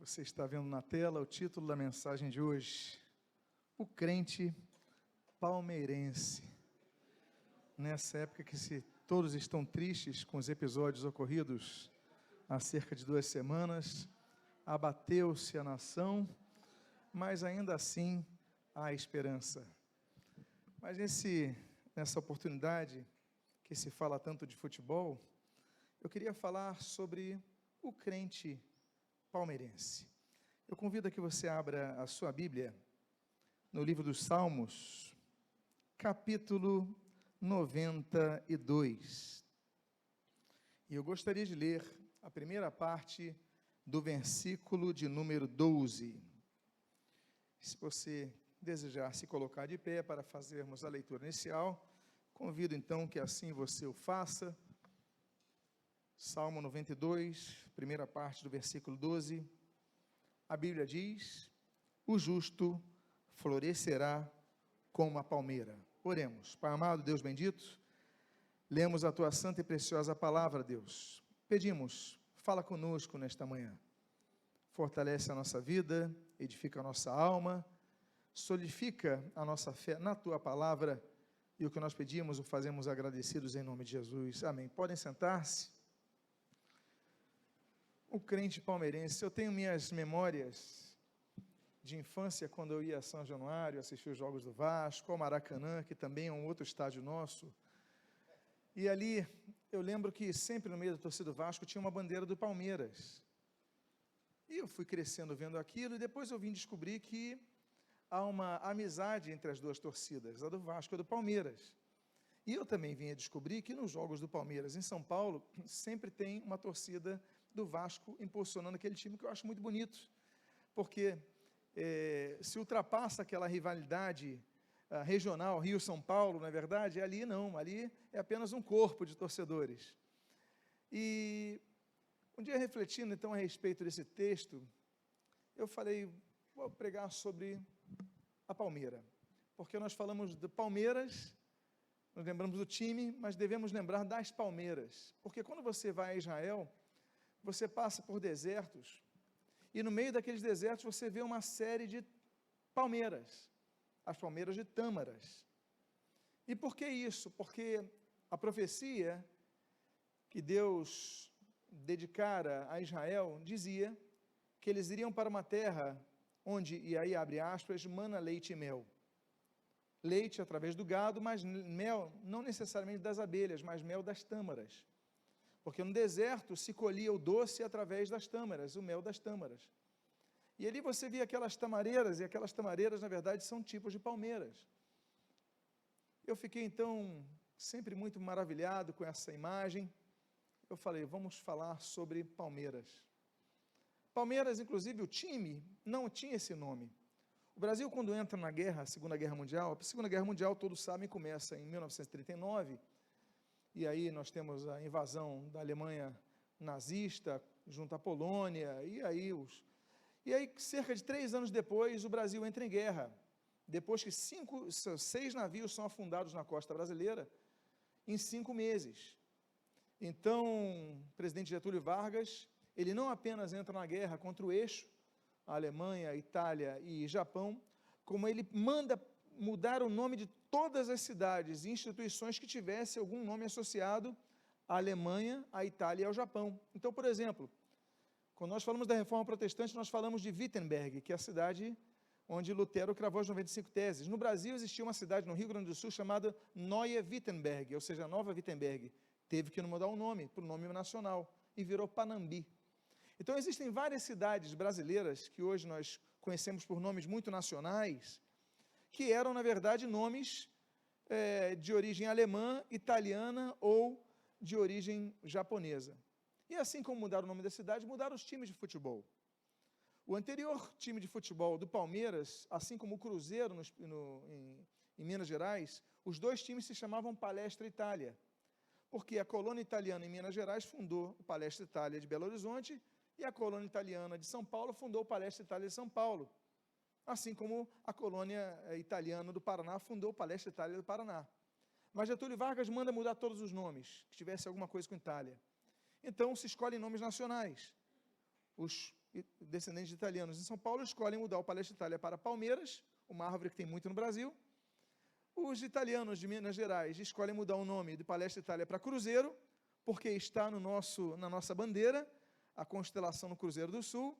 Você está vendo na tela o título da mensagem de hoje: O crente palmeirense. Nessa época que todos estão tristes com os episódios ocorridos há cerca de 2 semanas, abateu-se a nação, mas ainda assim há esperança. Mas nessa oportunidade que se fala tanto de futebol, eu queria falar sobre o crente palmeirense. Eu convido a que você abra a sua Bíblia no livro dos Salmos, capítulo 92. E eu gostaria de ler a primeira parte do versículo de número 12. Se você desejar se colocar de pé para fazermos a leitura inicial, convido então que assim você o faça. Salmo 92, primeira parte do versículo 12, a Bíblia diz: o justo florescerá como a palmeira. Oremos. Pai amado, Deus bendito, lemos a tua santa e preciosa palavra, Deus. Pedimos, fala conosco nesta manhã, fortalece a nossa vida, edifica a nossa alma, solidifica a nossa fé na tua palavra, e o que nós pedimos o fazemos agradecidos em nome de Jesus. Amém. Podem sentar-se. O crente palmeirense, eu tenho minhas memórias de infância, quando eu ia a São Januário, assistir os jogos do Vasco, ao Maracanã, que também é um outro estádio nosso, e ali, eu lembro que sempre no meio da torcida do Vasco tinha uma bandeira do Palmeiras, e eu fui crescendo vendo aquilo, e depois eu vim descobrir que há uma amizade entre as duas torcidas, a do Vasco e a do Palmeiras, e eu também vim a descobrir que nos jogos do Palmeiras em São Paulo, sempre tem uma torcida do Vasco impulsionando aquele time, que eu acho muito bonito, porque se ultrapassa aquela rivalidade regional, Rio-São Paulo, não é verdade? Ali não, ali é apenas um corpo de torcedores. E um dia, refletindo então a respeito desse texto, eu falei, vou pregar sobre a Palmeira, porque nós falamos de Palmeiras, nós lembramos do time, mas devemos lembrar das palmeiras, porque quando você vai a Israel, você passa por desertos, e no meio daqueles desertos você vê uma série de palmeiras, as palmeiras de tâmaras. E por que isso? Porque a profecia que Deus dedicara a Israel dizia que eles iriam para uma terra onde, e aí abre aspas, mana leite e mel. Leite através do gado, mas mel não necessariamente das abelhas, mas mel das tâmaras. Porque no deserto se colhia o doce através das tâmaras, o mel das tâmaras. E ali você via aquelas tamareiras, e aquelas tamareiras na verdade são tipos de palmeiras. Eu fiquei então sempre muito maravilhado com essa imagem. Eu falei, vamos falar sobre palmeiras. Palmeiras, inclusive o time, não tinha esse nome. O Brasil, quando entra na guerra, a Segunda Guerra Mundial, todos sabem, começa em 1939, e aí nós temos a invasão da Alemanha nazista, junto à Polônia, e aí cerca de 3 anos depois, o Brasil entra em guerra, depois que 6 navios são afundados na costa brasileira, em 5 meses. Então, o presidente Getúlio Vargas, ele não apenas entra na guerra contra o eixo, a Alemanha, Itália e Japão, como ele manda mudar o nome de todas as cidades e instituições que tivesse algum nome associado à Alemanha, à Itália e ao Japão. Então, por exemplo, quando nós falamos da Reforma Protestante, nós falamos de Wittenberg, que é a cidade onde Lutero cravou as 95 teses. No Brasil existia uma cidade no Rio Grande do Sul chamada Neue Wittenberg, ou seja, Nova Wittenberg. Teve que mudar o nome para o nome nacional e virou Panambi. Então existem várias cidades brasileiras que hoje nós conhecemos por nomes muito nacionais, que eram na verdade nomes de origem alemã, italiana ou de origem japonesa. E assim como mudaram o nome da cidade, mudaram os times de futebol. O anterior time de futebol do Palmeiras, assim como o Cruzeiro em Minas Gerais, os 2 times se chamavam Palestra Itália, porque a colônia italiana em Minas Gerais fundou o Palestra Itália de Belo Horizonte, e a colônia italiana de São Paulo fundou o Palestra Itália de São Paulo, assim como a colônia italiana do Paraná fundou o Palestra Itália do Paraná. Mas Getúlio Vargas manda mudar todos os nomes, que tivesse alguma coisa com Itália. Então se escolhem nomes nacionais. Os descendentes de italianos em São Paulo, escolhem mudar o Palestra Itália para Palmeiras, uma árvore que tem muito no Brasil. Os italianos de Minas Gerais escolhem mudar o nome de Palestra Itália para Cruzeiro, porque está na nossa bandeira, a constelação no Cruzeiro do Sul.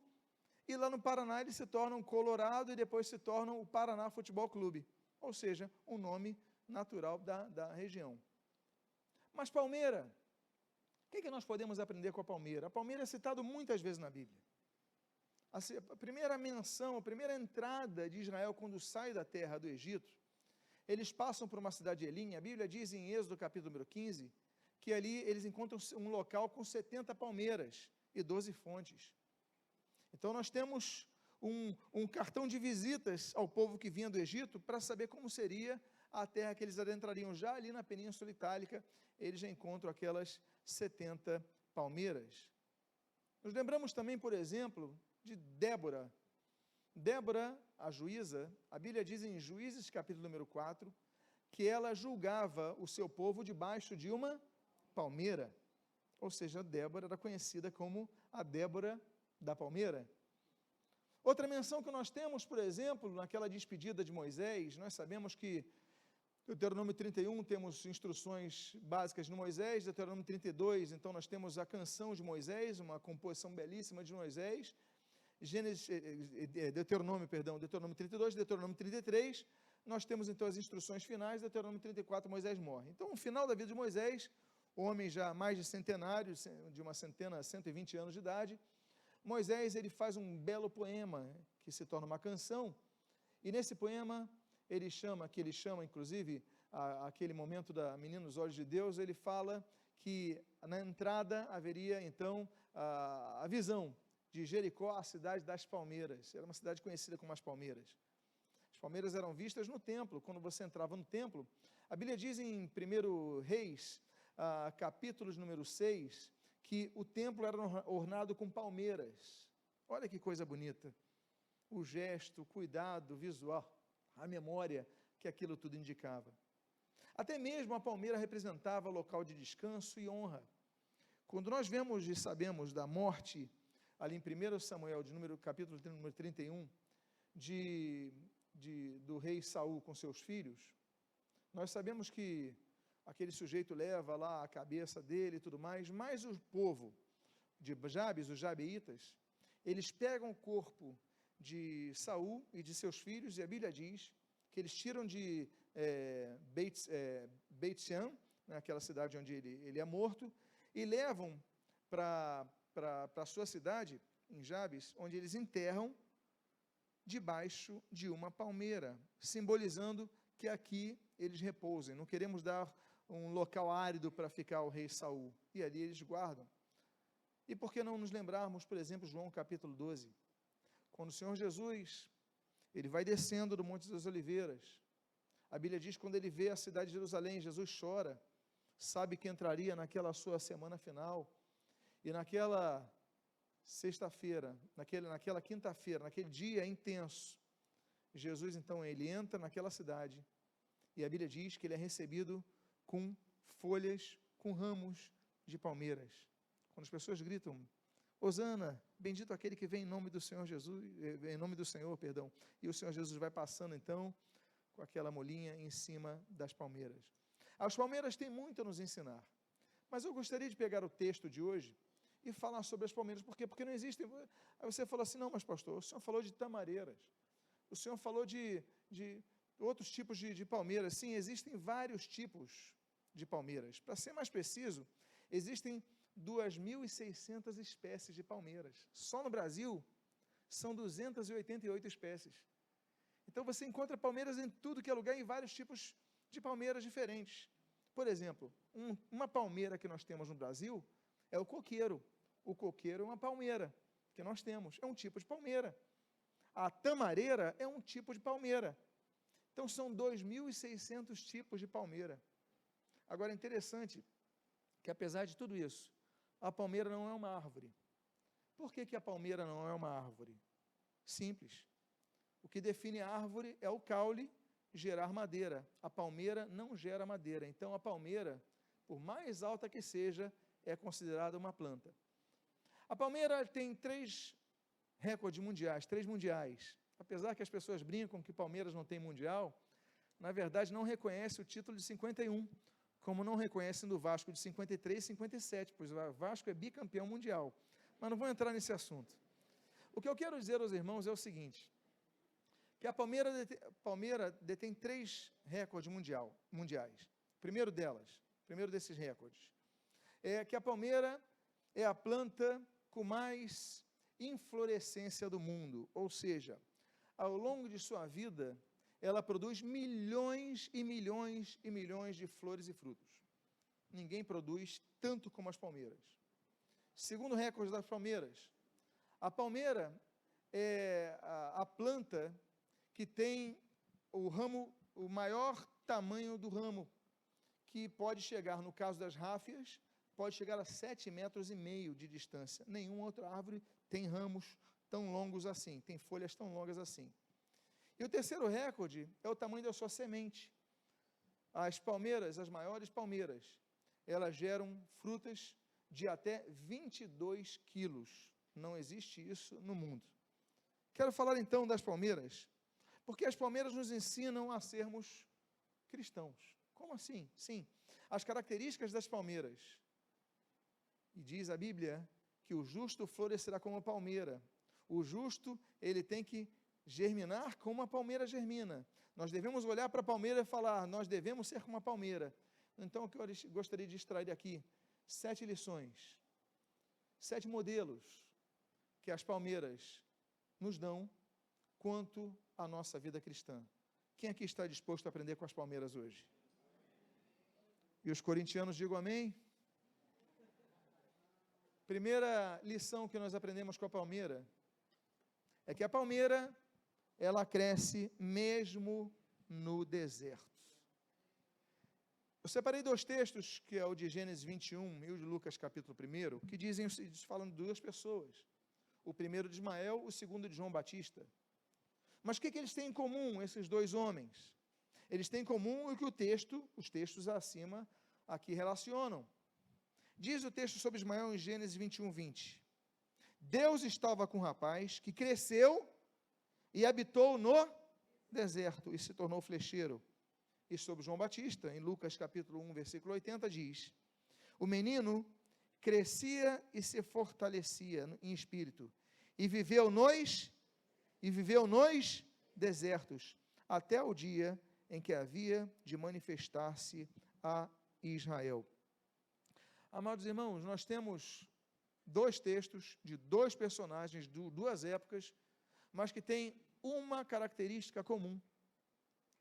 E lá no Paraná eles se tornam Colorado e depois se tornam o Paraná Futebol Clube, ou seja, um nome natural da região. Mas Palmeira, o que nós podemos aprender com a palmeira? A palmeira é citada muitas vezes na Bíblia. A primeira menção, a primeira entrada de Israel quando sai da terra do Egito, eles passam por uma cidade de Elim. A Bíblia diz em Êxodo capítulo número 15, que ali eles encontram um local com 70 palmeiras e 12 fontes. Então nós temos um cartão de visitas ao povo que vinha do Egito para saber como seria a terra que eles adentrariam. Já ali na Península Itálica, eles já encontram aquelas 70 palmeiras. Nos lembramos também, por exemplo, de Débora. Débora, a juíza, a Bíblia diz em Juízes capítulo número 4, que ela julgava o seu povo debaixo de uma palmeira. Ou seja, Débora era conhecida como a Débora da palmeira. Outra menção que nós temos, por exemplo, naquela despedida de Moisés, nós sabemos que Deuteronômio 31, temos instruções básicas de Moisés. Deuteronômio 32, então nós temos a canção de Moisés, uma composição belíssima de Moisés. Deuteronômio 32, Deuteronômio 33, nós temos então as instruções finais. Deuteronômio 34, Moisés morre. Então, no final da vida de Moisés, homem já mais de centenário, de uma centena a 120 anos de idade, Moisés ele faz um belo poema, que se torna uma canção, e nesse poema, ele chama, inclusive, aquele momento da menina nos olhos de Deus, ele fala que na entrada haveria, então, a visão de Jericó, a cidade das palmeiras. Era uma cidade conhecida como as palmeiras. As palmeiras eram vistas no templo. Quando você entrava no templo, a Bíblia diz em 1 Reis, capítulo número 6, que o templo era ornado com palmeiras. Olha que coisa bonita. O gesto, o cuidado visual, a memória que aquilo tudo indicava. Até mesmo a palmeira representava local de descanso e honra. Quando nós vemos e sabemos da morte, ali em 1 Samuel, capítulo número 31, do rei Saul com seus filhos, nós sabemos que aquele sujeito leva lá a cabeça dele e tudo mais, mas o povo de Jabes, os jabeítas, eles pegam o corpo de Saul e de seus filhos, e a Bíblia diz que eles tiram de Beit-Shean, naquela cidade onde ele é morto, e levam para a sua cidade, em Jabes, onde eles enterram debaixo de uma palmeira, simbolizando que aqui eles repousem. Não queremos dar um local árido para ficar o rei Saul, e ali eles guardam. E por que não nos lembrarmos, por exemplo, João capítulo 12, quando o Senhor Jesus, ele vai descendo do Monte das Oliveiras, a Bíblia diz que quando ele vê a cidade de Jerusalém, Jesus chora, sabe que entraria naquela sua semana final, e naquela sexta-feira, naquela quinta-feira, naquele dia intenso, Jesus então, ele entra naquela cidade, e a Bíblia diz que ele é recebido com folhas, com ramos de palmeiras. Quando as pessoas gritam, Hosana, bendito aquele que vem em nome do Senhor Jesus, em nome do Senhor, perdão, e o Senhor Jesus vai passando então, com aquela molinha em cima das palmeiras. As palmeiras têm muito a nos ensinar, mas eu gostaria de pegar o texto de hoje e falar sobre as palmeiras. Por quê? Porque não existem. Aí você falou assim, não, mas pastor, o senhor falou de tamareiras, o senhor falou de outros tipos de palmeiras. Sim, existem vários tipos de palmeiras. Para ser mais preciso, existem 2.600 espécies de palmeiras. Só no Brasil, são 288 espécies. Então, você encontra palmeiras em tudo que é lugar, em vários tipos de palmeiras diferentes. Por exemplo, uma palmeira que nós temos no Brasil é o coqueiro. O coqueiro é uma palmeira que nós temos, é um tipo de palmeira. A tamareira é um tipo de palmeira. Então, são 2.600 tipos de palmeira. Agora, é interessante que, apesar de tudo isso, a palmeira não é uma árvore. Por que a palmeira não é uma árvore? Simples. O que define a árvore é o caule gerar madeira. A palmeira não gera madeira. Então, a palmeira, por mais alta que seja, é considerada uma planta. A palmeira tem três recordes mundiais, 3 mundiais. Apesar que as pessoas brincam que Palmeiras não tem mundial, na verdade não reconhece o título de 51, como não reconhecem do Vasco de 53 e 57, pois o Vasco é bicampeão mundial. Mas não vou entrar nesse assunto. O que eu quero dizer aos irmãos é o seguinte, que a Palmeiras detém 3 recordes mundiais. Primeiro desses recordes, é que a palmeira é a planta com mais inflorescência do mundo, ou seja, ao longo de sua vida, ela produz milhões e milhões e milhões de flores e frutos. Ninguém produz tanto como as palmeiras. Segundo recorde das palmeiras, a palmeira é a planta que tem o maior tamanho do ramo, que pode chegar, no caso das ráfias, pode chegar a 7,5 metros de distância. Nenhuma outra árvore tem ramos tão longos assim, tem folhas tão longas assim. E o terceiro recorde é o tamanho da sua semente. As palmeiras, as maiores palmeiras, elas geram frutas de até 22 quilos. Não existe isso no mundo. Quero falar então das palmeiras, porque as palmeiras nos ensinam a sermos cristãos. Como assim? Sim, as características das palmeiras. E diz a Bíblia que o justo florescerá como a palmeira. O justo, ele tem que germinar como a palmeira germina. Nós devemos olhar para a palmeira e falar, nós devemos ser como a palmeira. Então, o que eu gostaria de extrair daqui? 7 lições, 7 modelos que as palmeiras nos dão quanto à nossa vida cristã. Quem aqui está disposto a aprender com as palmeiras hoje? E os corintianos digam amém? Primeira lição que nós aprendemos com a palmeira é que a palmeira, ela cresce mesmo no deserto. Eu separei 2 textos, que é o de Gênesis 21 e o de Lucas capítulo 1, que dizem, falando de 2 pessoas. O primeiro de Ismael, o segundo de João Batista. Mas o que eles têm em comum, esses 2 homens? Eles têm em comum o que os textos acima aqui relacionam. Diz o texto sobre Ismael em Gênesis 21, 20. Deus estava com um rapaz que cresceu e habitou no deserto e se tornou flecheiro. E sobre João Batista, em Lucas capítulo 1, versículo 80, diz: o menino crescia e se fortalecia em espírito, e viveu nos desertos, até o dia em que havia de manifestar-se a Israel. Amados irmãos, nós temos 2 textos de 2 personagens de 2 épocas, mas que têm uma característica comum.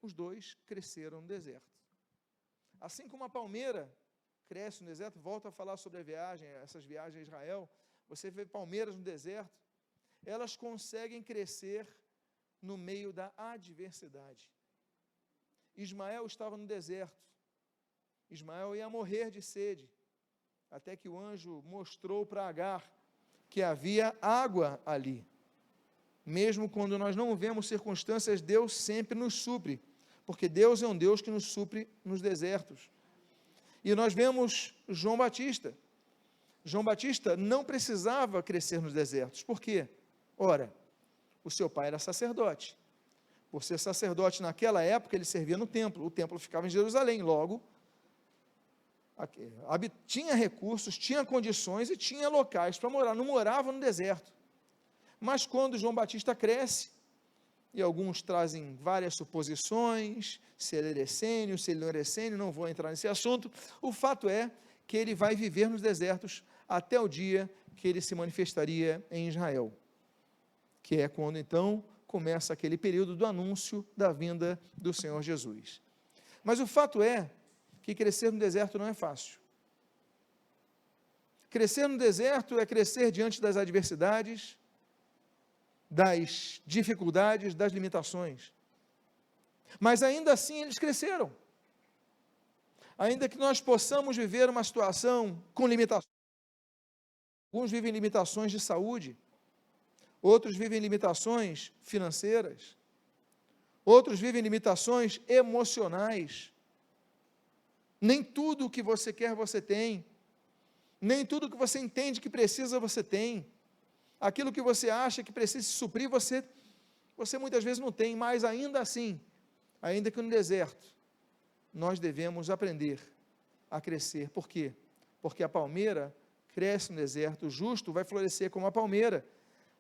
Os 2 cresceram no deserto. Assim como a palmeira cresce no deserto, volto a falar sobre a viagem, essas viagens a Israel, você vê palmeiras no deserto, elas conseguem crescer no meio da adversidade. Ismael estava no deserto. Ismael ia morrer de sede, até que o anjo mostrou para Agar que havia água ali. Mesmo quando nós não vemos circunstâncias, Deus sempre nos supre, porque Deus é um Deus que nos supre nos desertos. E nós vemos João Batista. João Batista não precisava crescer nos desertos. Por quê? Ora, o seu pai era sacerdote. Por ser sacerdote naquela época, ele servia no templo. O templo ficava em Jerusalém. Logo, tinha recursos, tinha condições e tinha locais para morar. Não morava no deserto. Mas quando João Batista cresce, e alguns trazem várias suposições, se ele é essênio, se ele não é essênio, não vou entrar nesse assunto. O fato é que ele vai viver nos desertos até o dia que ele se manifestaria em Israel, que é quando então começa aquele período do anúncio da vinda do Senhor Jesus. Mas o fato é que crescer no deserto não é fácil. Crescer no deserto é crescer diante das adversidades, das dificuldades, das limitações. Mas ainda assim eles cresceram. Ainda que nós possamos viver uma situação com limitações. Alguns vivem limitações de saúde, outros vivem limitações financeiras, outros vivem limitações emocionais. Nem tudo o que você quer você tem, nem tudo o que você entende que precisa você tem. aquilo que você acha que precisa se suprir, você muitas vezes não tem, mas ainda assim, ainda que no deserto, nós devemos aprender a crescer. Por quê? Porque a palmeira cresce no deserto, o justo vai florescer como a palmeira,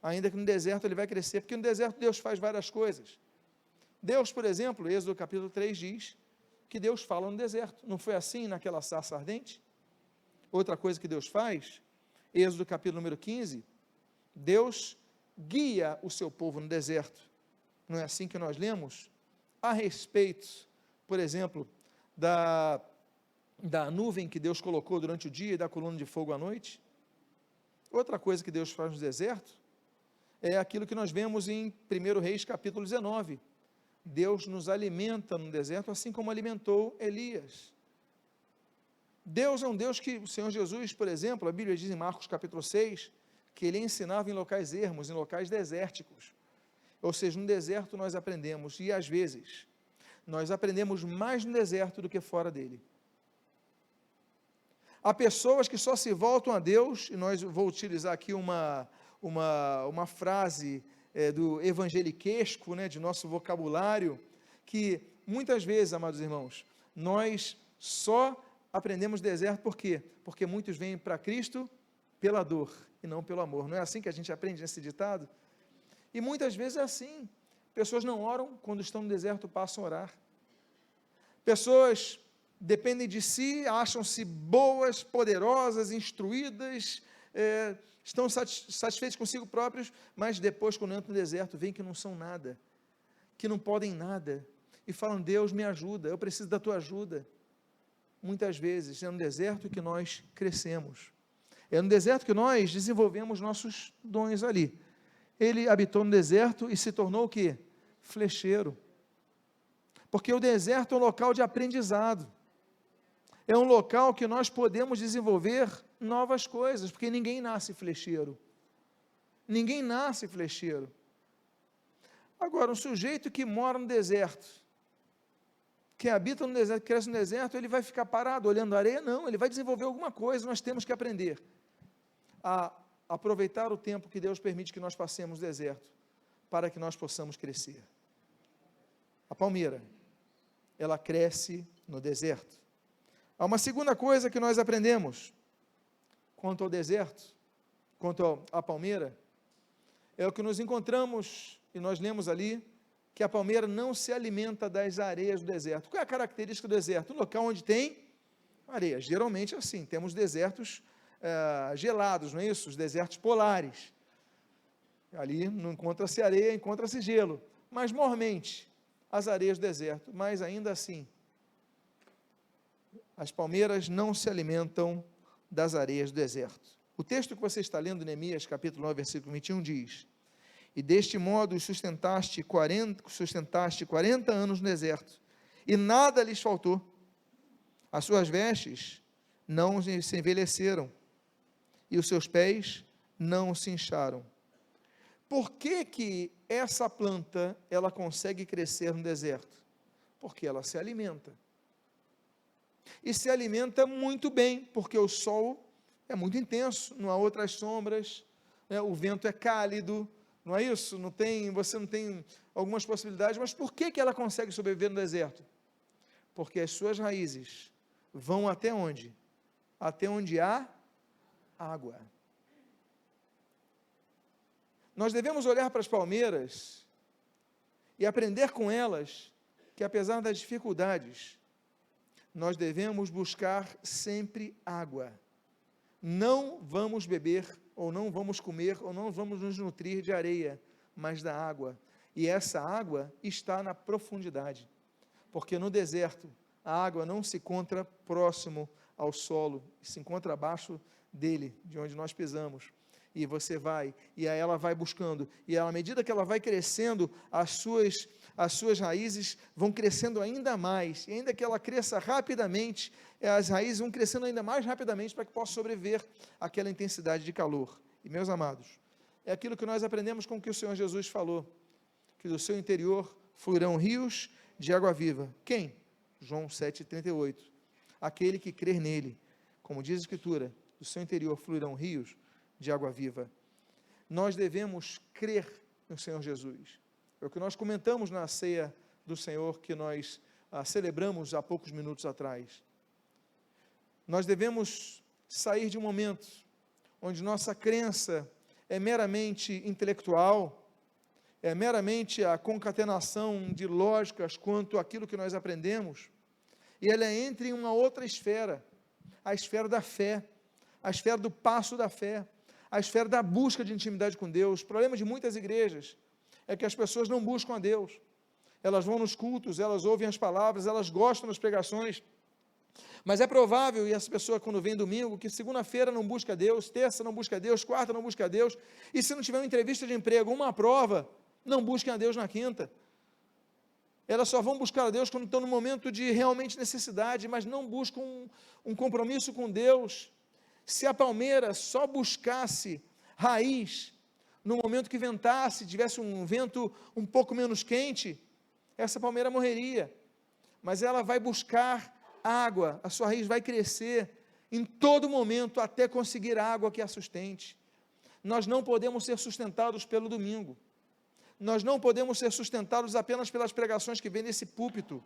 ainda que no deserto ele vai crescer, porque no deserto Deus faz várias coisas. Deus, por exemplo, Êxodo capítulo 3 diz que Deus fala no deserto. Não foi assim naquela sarça ardente? Outra coisa que Deus faz, Êxodo capítulo número 15, Deus guia o seu povo no deserto. Não é assim que nós lemos? A respeito, por exemplo, da nuvem que Deus colocou durante o dia e da coluna de fogo à noite. Outra coisa que Deus faz no deserto é aquilo que nós vemos em 1 Reis capítulo 19. Deus nos alimenta no deserto, assim como alimentou Elias. Deus é um Deus que, o Senhor Jesus, por exemplo, a Bíblia diz em Marcos capítulo 6, que Ele ensinava em locais ermos, em locais desérticos. Ou seja, no deserto nós aprendemos, e às vezes, nós aprendemos mais no deserto do que fora dele. Há pessoas que só se voltam a Deus, e vou utilizar aqui uma frase do evangeliquesco, de nosso vocabulário, que muitas vezes, amados irmãos, nós só aprendemos deserto, por quê? Porque muitos vêm para Cristo pela dor e não pelo amor. Não é assim que a gente aprende nesse ditado? E muitas vezes é assim. Pessoas não oram, quando estão no deserto passam a orar. Pessoas dependem de si, acham-se boas, poderosas, instruídas, estão satisfeitos consigo próprios, mas depois, quando entram no deserto, veem que não são nada, que não podem nada, e falam: Deus, me ajuda, eu preciso da tua ajuda. Muitas vezes é no deserto que nós crescemos, é no deserto que nós desenvolvemos nossos dons ali. Ele habitou no deserto e se tornou o quê? Flecheiro, porque o deserto é um local de aprendizado, é um local que nós podemos desenvolver novas coisas, porque ninguém nasce flecheiro, ninguém nasce flecheiro. Agora, um sujeito que mora no deserto, que habita no deserto, cresce no deserto, ele vai ficar parado olhando a areia? Não, ele vai desenvolver alguma coisa. Nós temos que aprender a aproveitar o tempo que Deus permite que nós passemos no deserto, para que nós possamos crescer. A palmeira, ela cresce no deserto. Há uma segunda coisa que nós aprendemos quanto ao deserto, quanto à palmeira, é o que nos encontramos, e nós lemos ali, que a palmeira não se alimenta das areias do deserto. Qual é a característica do deserto? Um local onde tem areia. Geralmente é assim, temos desertos gelados, não é isso? Os desertos polares. Ali não encontra-se areia, encontra-se gelo. Mas mormente, as areias do deserto. Mas ainda assim, as palmeiras não se alimentam das areias do deserto. O texto que você está lendo, Neemias, capítulo 9, versículo 21, diz: e deste modo sustentaste 40 anos no deserto, e nada lhes faltou. As suas vestes não se envelheceram, e os seus pés não se incharam. Por que que essa planta, ela consegue crescer no deserto? Porque ela se alimenta. E se alimenta muito bem, porque o sol é muito intenso, não há outras sombras, o vento é cálido, não é isso? Você não tem algumas possibilidades, mas por que que ela consegue sobreviver no deserto? Porque as suas raízes vão até onde? Até onde há água. Nós devemos olhar para as palmeiras e aprender com elas que, apesar das dificuldades, nós devemos buscar sempre água. Não vamos beber, ou não vamos comer, ou não vamos nos nutrir de areia, mas da água. E essa água está na profundidade, porque no deserto a água não se encontra próximo ao solo, se encontra abaixo dele, de onde nós pisamos. E você vai, e aí ela vai buscando, e à medida que ela vai crescendo, as suas raízes vão crescendo ainda mais, e ainda que ela cresça rapidamente, as raízes vão crescendo ainda mais rapidamente para que possa sobreviver àquela intensidade de calor. E meus amados, é aquilo que nós aprendemos com o que o Senhor Jesus falou, que do seu interior fluirão rios de água viva. Quem? João 7,38. Aquele que crer nele, como diz a Escritura, do seu interior fluirão rios de água viva. nós devemos crer no Senhor Jesus. É o que nós comentamos na ceia do Senhor, que nós celebramos há poucos minutos atrás. Nós devemos sair de um momento onde nossa crença é meramente intelectual, é meramente a concatenação de lógicas quanto àquilo que nós aprendemos, e ela entra em uma outra esfera, a esfera da fé, a esfera do passo da fé, a esfera da busca de intimidade com Deus. O problema de muitas igrejas é que as pessoas não buscam a Deus. Elas vão nos cultos, elas ouvem as palavras, elas gostam das pregações, mas é provável, e essa pessoa quando vem domingo, que segunda-feira não busca a Deus, terça não busca a Deus, quarta não busca a Deus, e se não tiver uma entrevista de emprego, uma prova, não busquem a Deus na quinta. Elas só vão buscar a Deus quando estão no momento de realmente necessidade, mas não buscam um compromisso com Deus. Se a palmeira só buscasse raiz, no momento que ventasse, tivesse um vento um pouco menos quente, essa palmeira morreria. Mas ela vai buscar água, a sua raiz vai crescer em todo momento até conseguir água que a sustente. Nós não podemos ser sustentados pelo domingo. Nós não podemos ser sustentados apenas pelas pregações que vêm nesse púlpito.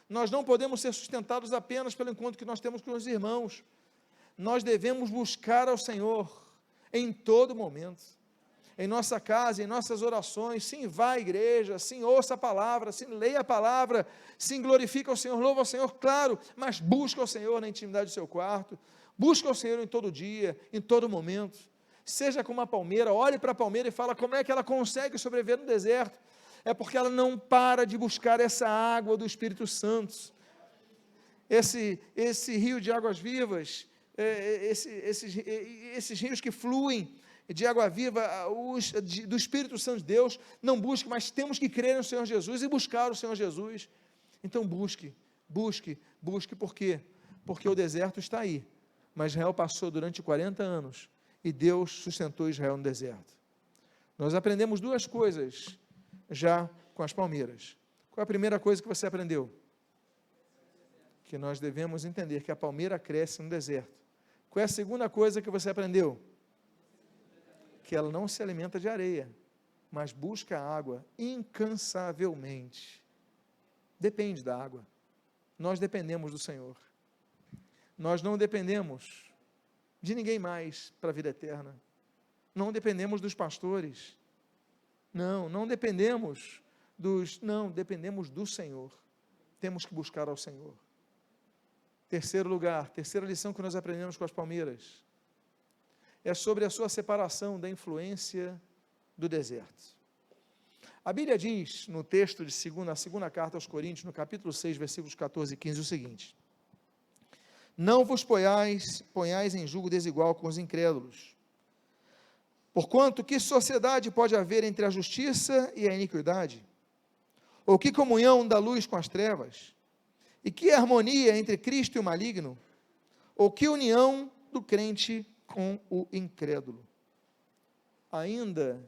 Nós não podemos ser sustentados apenas pelo encontro que nós temos com os irmãos. Nós devemos buscar ao Senhor em todo momento. Em nossa casa, em nossas orações, sim, vá à igreja, sim, ouça a palavra, sim, leia a palavra, sim, glorifica o Senhor, louva o Senhor, claro, mas busca o Senhor na intimidade do seu quarto, busca o Senhor em todo dia, em todo momento. Seja como uma palmeira, olhe para a palmeira e fala como é que ela consegue sobreviver no deserto. É porque ela não para de buscar essa água do Espírito Santo. Esse rio de águas vivas, esses rios que fluem de água viva, do Espírito Santo de Deus, não busque, mas temos que crer no Senhor Jesus e buscar o Senhor Jesus. Então busque, por quê? Porque o deserto está aí, mas Israel passou durante 40 anos, e Deus sustentou Israel no deserto. Nós aprendemos duas coisas, já com as palmeiras. Qual é a primeira coisa que você aprendeu? Que nós devemos entender que a palmeira cresce no deserto. Qual é a segunda coisa que você aprendeu? Que ela não se alimenta de areia, mas busca a água incansavelmente. Depende da água. Nós dependemos do Senhor. Nós não dependemos de ninguém mais para a vida eterna. Não dependemos dos pastores. Não dependemos dependemos do Senhor. Temos que buscar ao Senhor. Terceiro lugar, terceira lição que nós aprendemos com as palmeiras, é sobre a sua separação da influência do deserto. A Bíblia diz, no texto na segunda carta aos Coríntios, no capítulo 6, versículos 14 e 15, o seguinte: não vos ponhais em julgo desigual com os incrédulos, porquanto que sociedade pode haver entre a justiça e a iniquidade? Ou que comunhão da luz com as trevas? E que harmonia entre Cristo e o maligno? Ou que união do crente com o incrédulo? Ainda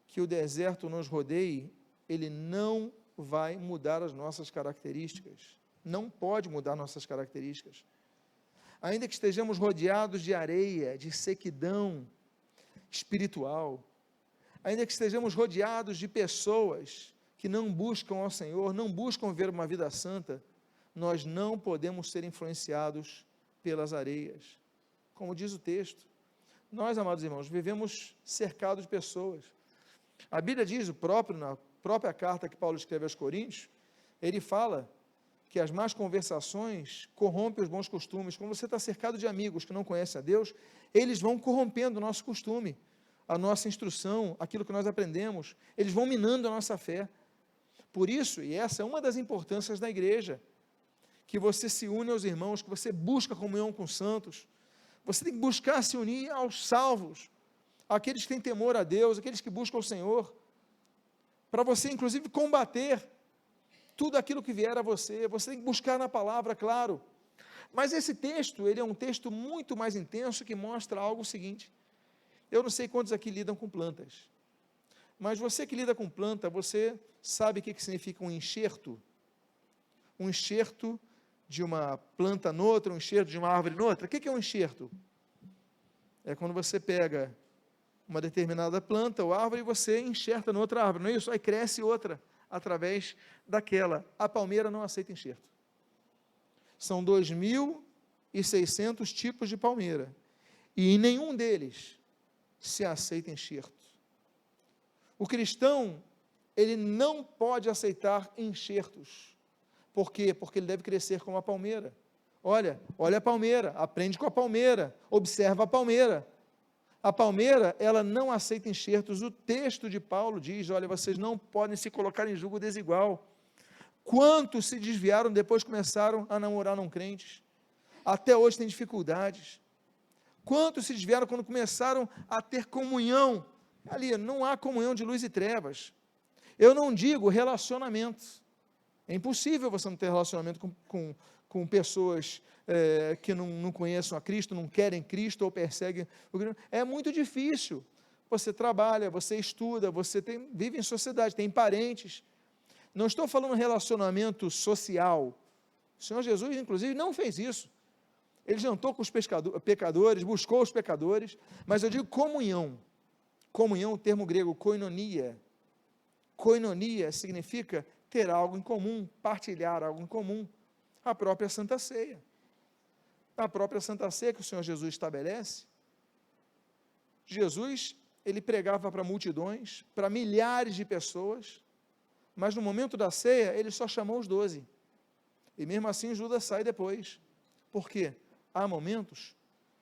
que o deserto nos rodeie, ele não vai mudar as nossas características, não pode mudar nossas características. Ainda que estejamos rodeados de areia, de sequidão espiritual, ainda que estejamos rodeados de pessoas que não buscam ao Senhor, não buscam ver uma vida santa, nós não podemos ser influenciados pelas areias. Como diz o texto, nós, amados irmãos, vivemos cercados de pessoas. A Bíblia diz, na própria carta que Paulo escreve aos Coríntios, ele fala que as más conversações corrompem os bons costumes. Quando você está cercado de amigos que não conhecem a Deus, eles vão corrompendo o nosso costume, a nossa instrução, aquilo que nós aprendemos, eles vão minando a nossa fé. Por isso, e essa é uma das importâncias da igreja, que você se une aos irmãos, que você busca comunhão com os santos, você tem que buscar se unir aos salvos, aqueles que têm temor a Deus, aqueles que buscam o Senhor, para você inclusive combater tudo aquilo que vier a você tem que buscar na palavra, claro, mas esse texto, ele é um texto muito mais intenso, que mostra algo seguinte: eu não sei quantos aqui lidam com plantas, mas você que lida com planta, você sabe o que significa um enxerto de uma planta noutra, um enxerto de uma árvore noutra. O que é um enxerto? É quando você pega uma determinada planta ou árvore e você enxerta na outra árvore, não é isso? Aí cresce outra através daquela. A palmeira não aceita enxerto. São 2.600 tipos de palmeira e em nenhum deles se aceita enxerto. O cristão, ele não pode aceitar enxertos. Por quê? Porque ele deve crescer como a palmeira. Olha a palmeira, aprende com a palmeira, observa a palmeira. A palmeira, ela não aceita enxertos. O texto de Paulo diz, olha, vocês não podem se colocar em julgo desigual. Quantos se desviaram depois começaram a namorar não crentes? Até hoje tem dificuldades. Quantos se desviaram quando começaram a ter comunhão? Ali, não há comunhão de luz e trevas. Eu não digo relacionamentos. É impossível você não ter relacionamento com pessoas que não conheçam a Cristo, não querem Cristo ou perseguem o Cristo. É muito difícil. Você trabalha, você estuda, você vive em sociedade, tem parentes. Não estou falando relacionamento social. O Senhor Jesus, inclusive, não fez isso. Ele jantou com os pecadores, buscou os pecadores, mas eu digo comunhão. Comunhão, o termo grego, koinonia. Koinonia significa ter algo em comum, partilhar algo em comum. A própria Santa Ceia. A própria Santa Ceia que o Senhor Jesus estabelece. Jesus, ele pregava para multidões, para milhares de pessoas, mas no momento da ceia, ele só chamou os 12. E mesmo assim, Judas sai depois. Por quê? Há momentos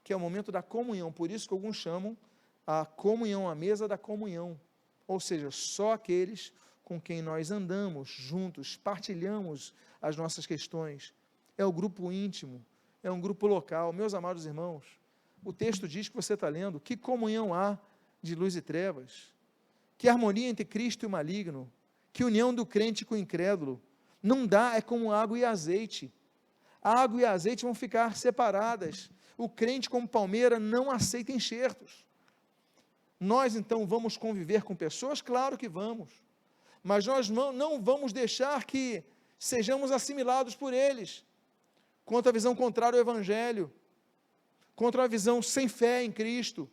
que é o momento da comunhão, por isso que alguns chamam a comunhão, a mesa da comunhão. Ou seja, só aqueles com quem nós andamos juntos, partilhamos as nossas questões. É o grupo íntimo, é um grupo local. Meus amados irmãos, o texto diz que você está lendo, que comunhão há de luz e trevas, que harmonia entre Cristo e o maligno, que união do crente com o incrédulo, não dá, é como água e azeite. A água e azeite vão ficar separadas. O crente como palmeira não aceita enxertos. Nós então vamos conviver com pessoas? Claro que vamos, mas nós não vamos deixar que sejamos assimilados por eles, contra a visão contrária ao Evangelho, contra a visão sem fé em Cristo.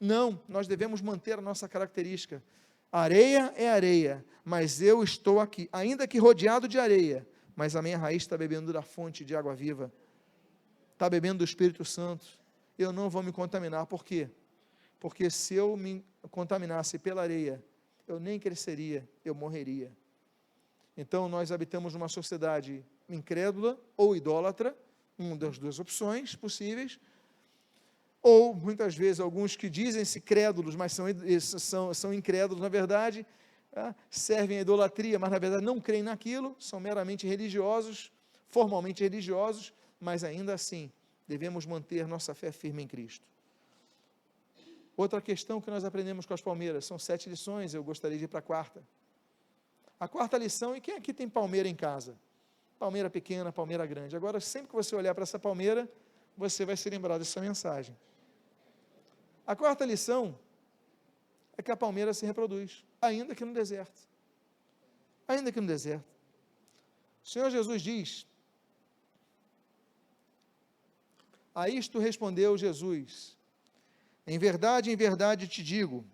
Não, nós devemos manter a nossa característica. Areia é areia, mas eu estou aqui, ainda que rodeado de areia, mas a minha raiz está bebendo da fonte de água viva, está bebendo do Espírito Santo. Eu não vou me contaminar. Por quê? Porque se eu me contaminasse pela areia, eu nem cresceria, eu morreria. Então nós habitamos numa sociedade incrédula ou idólatra, uma das duas opções possíveis, ou muitas vezes alguns que dizem-se crédulos, mas são incrédulos, na verdade, servem a idolatria, mas na verdade não creem naquilo, são meramente religiosos, formalmente religiosos, mas ainda assim devemos manter nossa fé firme em Cristo. Outra questão que nós aprendemos com as palmeiras, são 7 lições, eu gostaria de ir para a quarta. A quarta lição, e quem aqui tem palmeira em casa? Palmeira pequena, palmeira grande. Agora, sempre que você olhar para essa palmeira, você vai se lembrar dessa mensagem. A quarta lição é que a palmeira se reproduz, ainda que no deserto. Ainda que no deserto. O Senhor Jesus diz, a isto respondeu Jesus, em verdade te digo,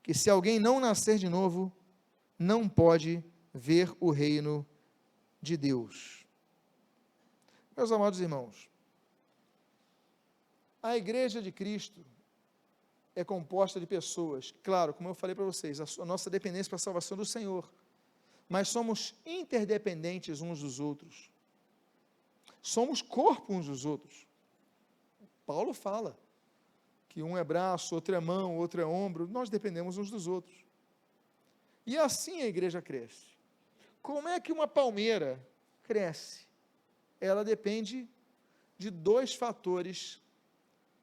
que se alguém não nascer de novo, não pode ver o reino de Deus. Meus amados irmãos, a igreja de Cristo é composta de pessoas, claro, como eu falei para vocês, a nossa dependência para a salvação do Senhor, mas somos interdependentes uns dos outros, somos corpo uns dos outros. Paulo fala que um é braço, outro é mão, outro é ombro, nós dependemos uns dos outros, e assim a igreja cresce. Como é que uma palmeira cresce? Ela depende de 2 fatores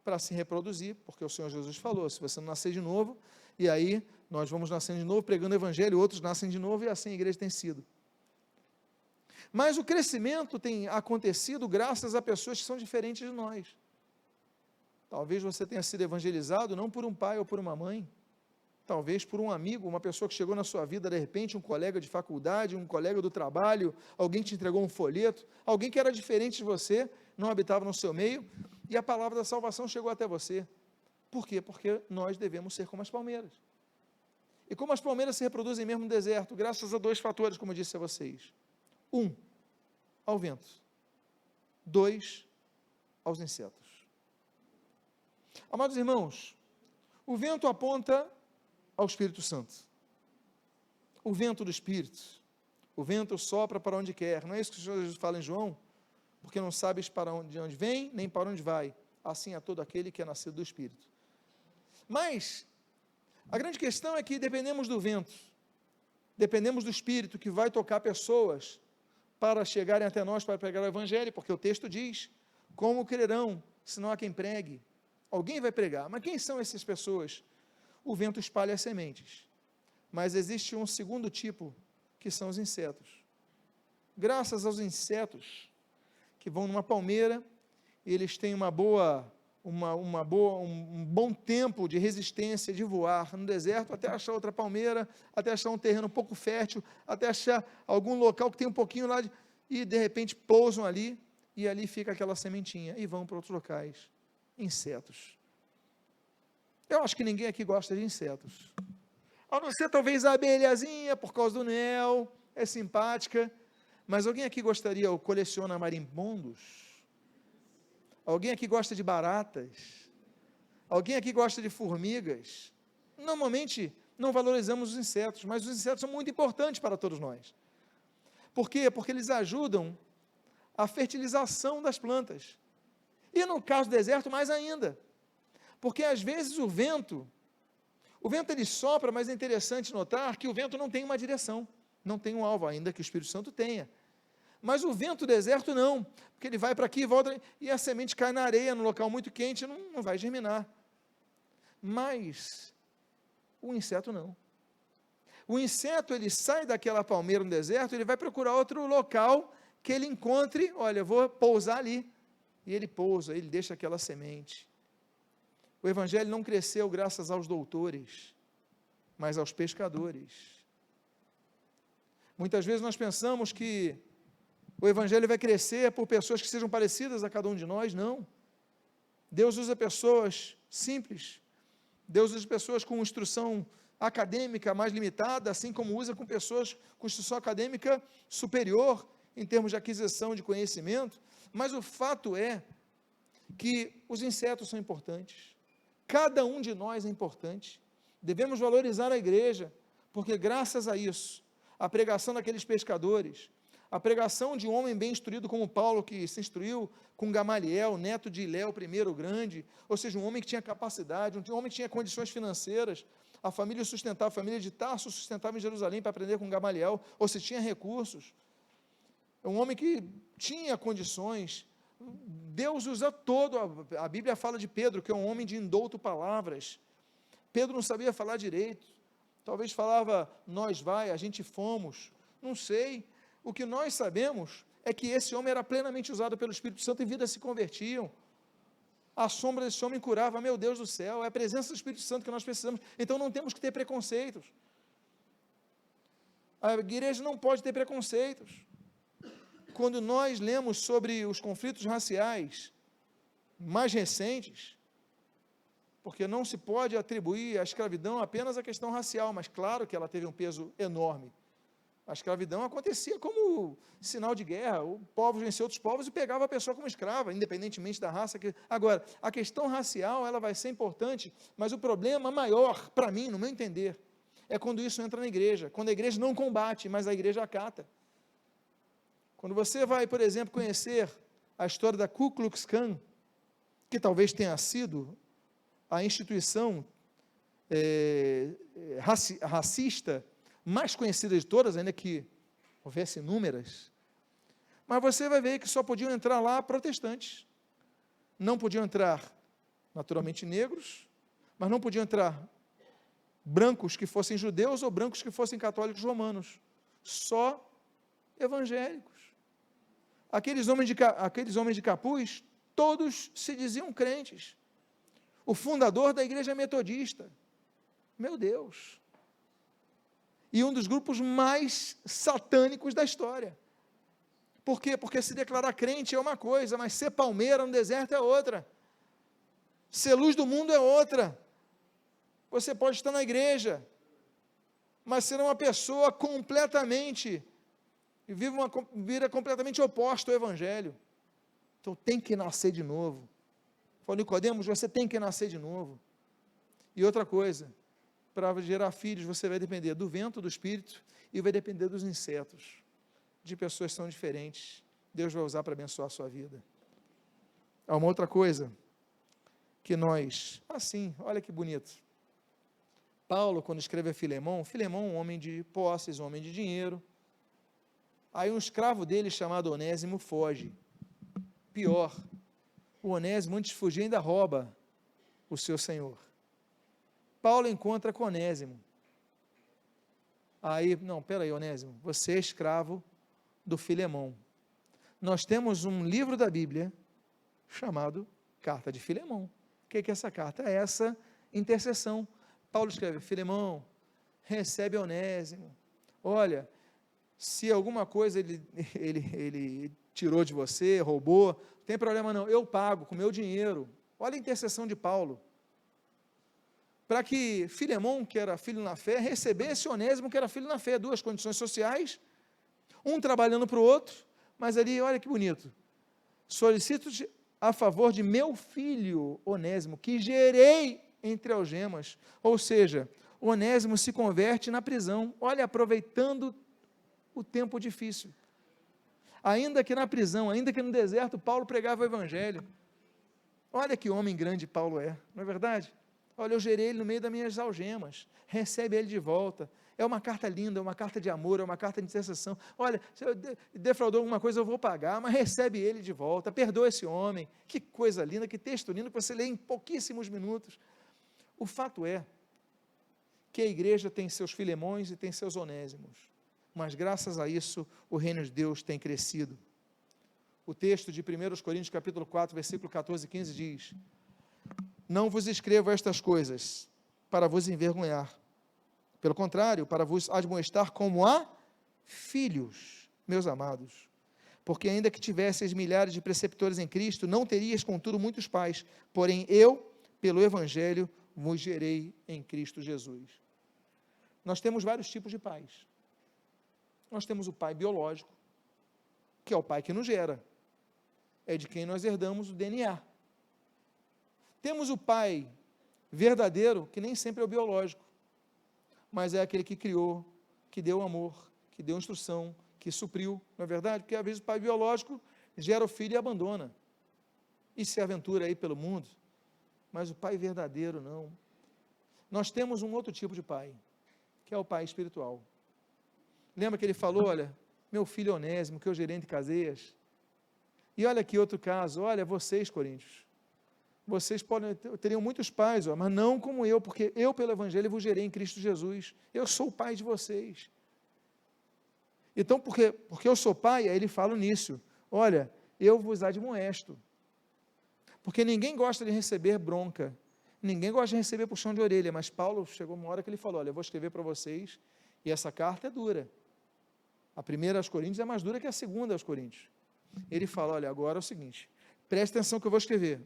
para se reproduzir, porque o Senhor Jesus falou, se você não nascer de novo, e aí nós vamos nascendo de novo, pregando o Evangelho, outros nascem de novo, e assim a igreja tem sido. Mas o crescimento tem acontecido graças a pessoas que são diferentes de nós. Talvez você tenha sido evangelizado não por um pai ou por uma mãe, talvez por um amigo, uma pessoa que chegou na sua vida, de repente, um colega de faculdade, um colega do trabalho, alguém que te entregou um folheto, alguém que era diferente de você, não habitava no seu meio, e a palavra da salvação chegou até você. Por quê? Porque nós devemos ser como as palmeiras. E como as palmeiras se reproduzem mesmo no deserto, graças a dois fatores, como eu disse a vocês. 1, ao vento. 2, aos insetos. Amados irmãos, o vento aponta ao Espírito Santo. O vento do Espírito. O vento sopra para onde quer. Não é isso que o Senhor Jesus fala em João? Porque não sabes de onde vem, nem para onde vai. Assim é todo aquele que é nascido do Espírito. Mas a grande questão é que dependemos do vento, dependemos do Espírito que vai tocar pessoas para chegarem até nós para pregar o Evangelho, porque o texto diz, como crerão, se não há quem pregue? Alguém vai pregar, mas quem são essas pessoas? O vento espalha as sementes, mas existe um segundo tipo, que são os insetos. Graças aos insetos, que vão numa palmeira, eles têm um bom tempo de resistência, de voar no deserto, até achar outra palmeira, até achar um terreno um pouco fértil, até achar algum local que tem um pouquinho lá, e de repente pousam ali, e ali fica aquela sementinha, e vão para outros locais. Insetos. Eu acho que ninguém aqui gosta de insetos. A não ser talvez a abelhazinha, por causa do mel, é simpática, mas alguém aqui gostaria, ou coleciona marimbondos? Alguém aqui gosta de baratas? Alguém aqui gosta de formigas? Normalmente não valorizamos os insetos, mas os insetos são muito importantes para todos nós. Por quê? Porque eles ajudam a fertilização das plantas. E no caso do deserto, mais ainda. Porque às vezes o vento ele sopra, mas é interessante notar que o vento não tem uma direção, não tem um alvo, ainda que o Espírito Santo tenha. Mas o vento do deserto não, porque ele vai para aqui e volta, e a semente cai na areia, num local muito quente, não vai germinar. Mas o inseto não. O inseto, ele sai daquela palmeira no deserto, ele vai procurar outro local que ele encontre, olha, eu vou pousar ali. E ele pousa, ele deixa aquela semente. O Evangelho não cresceu graças aos doutores, mas aos pescadores. Muitas vezes nós pensamos que o Evangelho vai crescer por pessoas que sejam parecidas a cada um de nós, não. Deus usa pessoas simples, Deus usa pessoas com instrução acadêmica mais limitada, assim como usa com pessoas com instrução acadêmica superior, em termos de aquisição de conhecimento, mas o fato é que os insetos são importantes, cada um de nós é importante, devemos valorizar a igreja, porque graças a isso, a pregação daqueles pescadores, a pregação de um homem bem instruído como Paulo, que se instruiu com Gamaliel, neto de Hilel, primeiro grande, ou seja, um homem que tinha capacidade, um homem que tinha condições financeiras, a família sustentava, a família de Tarso sustentava em Jerusalém para aprender com Gamaliel, ou se tinha recursos, um homem que tinha condições. Deus usa todo, a Bíblia fala de Pedro, que é um homem de indouto palavras. Pedro não sabia falar direito, talvez falava, nós vai, a gente fomos, não sei. O que nós sabemos é que esse homem era plenamente usado pelo Espírito Santo e vidas se convertiam. A sombra desse homem curava, meu Deus do céu, é a presença do Espírito Santo que nós precisamos. Então não temos que ter preconceitos. A igreja não pode ter preconceitos. Quando nós lemos sobre os conflitos raciais mais recentes, porque não se pode atribuir a escravidão apenas à questão racial, mas claro que ela teve um peso enorme. A escravidão acontecia como sinal de guerra, o povo vencia outros povos e pegava a pessoa como escrava, independentemente da raça. Agora, a questão racial, ela vai ser importante, mas o problema maior, para mim, no meu entender, é quando isso entra na igreja, quando a igreja não combate, mas a igreja acata. Quando você vai, por exemplo, conhecer a história da Ku Klux Klan, que talvez tenha sido a instituição racista mais conhecida de todas, ainda que houvesse inúmeras, mas você vai ver que só podiam entrar lá protestantes, não podiam entrar naturalmente negros, mas não podiam entrar brancos que fossem judeus ou brancos que fossem católicos romanos, só evangélicos. Aqueles homens de capuz, todos se diziam crentes. O fundador da igreja metodista, meu Deus, e um dos grupos mais satânicos da história. Por quê? Porque se declarar crente é uma coisa, mas ser palmeira no deserto é outra. Ser luz do mundo é outra. Você pode estar na igreja, mas ser uma pessoa completamente, vira completamente oposta ao Evangelho. Então tem que nascer de novo. Falou, Nicodemos, você tem que nascer de novo. E outra coisa, para gerar filhos, você vai depender do vento do Espírito e vai depender dos insetos, de pessoas que são diferentes. Deus vai usar para abençoar a sua vida. Há uma outra coisa que nós, olha que bonito. Paulo, quando escreve a Filemão, um homem de posses, um homem de dinheiro. Aí um escravo dele, chamado Onésimo, foge. Pior, o Onésimo, antes de fugir, ainda rouba o seu senhor. Paulo encontra com Onésimo. Aí, não, peraí, Onésimo, você é escravo do Filemão. Nós temos um livro da Bíblia chamado Carta de Filemão. O que é essa carta? É essa intercessão. Paulo escreve, Filemão, recebe Onésimo. Olha, se alguma coisa ele tirou de você, roubou, não tem problema não, eu pago com meu dinheiro. Olha a intercessão de Paulo. Para que Filemão, que era filho na fé, recebesse Onésimo, que era filho na fé. Duas condições sociais, um trabalhando para o outro, mas ali, olha que bonito. Solicito-te a favor de meu filho Onésimo, que gerei entre algemas. Ou seja, Onésimo se converte na prisão. Olha, aproveitando o tempo difícil. Ainda que na prisão, ainda que no deserto, Paulo pregava o Evangelho. Olha que homem grande Paulo é, não é verdade? Olha, eu gerei ele no meio das minhas algemas, recebe ele de volta. É uma carta linda, é uma carta de amor, é uma carta de intercessão. Olha, se eu defraudou alguma coisa, eu vou pagar, mas recebe ele de volta, perdoa esse homem. Que coisa linda, que texto lindo que você lê em pouquíssimos minutos. O fato é que a igreja tem seus Filemões e tem seus Onésimos, mas graças a isso o reino de Deus tem crescido. O texto de 1 Coríntios capítulo 4, versículo 14 e 15 diz: não vos escrevo estas coisas para vos envergonhar, pelo contrário, para vos admoestar como a filhos, meus amados, porque ainda que tivesseis milhares de preceptores em Cristo, não terias contudo muitos pais, porém eu, pelo Evangelho, vos gerei em Cristo Jesus. Nós temos vários tipos de pais. Nós temos o pai biológico, que é o pai que nos gera, é de quem nós herdamos o DNA. Temos o pai verdadeiro, que nem sempre é o biológico, mas é aquele que criou, que deu amor, que deu instrução, que supriu, não é verdade? Porque às vezes o pai biológico gera o filho e abandona, e se aventura aí pelo mundo, mas o pai verdadeiro não. Nós temos um outro tipo de pai, que é o pai espiritual. Lembra que ele falou, olha, meu filho Onésimo, que eu gerei entre Caseias. E olha aqui outro caso, olha, vocês, coríntios, vocês teriam muitos pais, mas não como eu, porque eu, pelo Evangelho, vos gerei em Cristo Jesus. Eu sou o pai de vocês. Então, porque eu sou pai, aí ele fala nisso. Olha, eu vos admoesto. Porque ninguém gosta de receber bronca. Ninguém gosta de receber puxão de orelha. Mas Paulo chegou uma hora que ele falou, olha, eu vou escrever para vocês, e essa carta é dura. A primeira aos Coríntios é mais dura que a segunda aos Coríntios. Ele fala, olha, agora é o seguinte, preste atenção que eu vou escrever.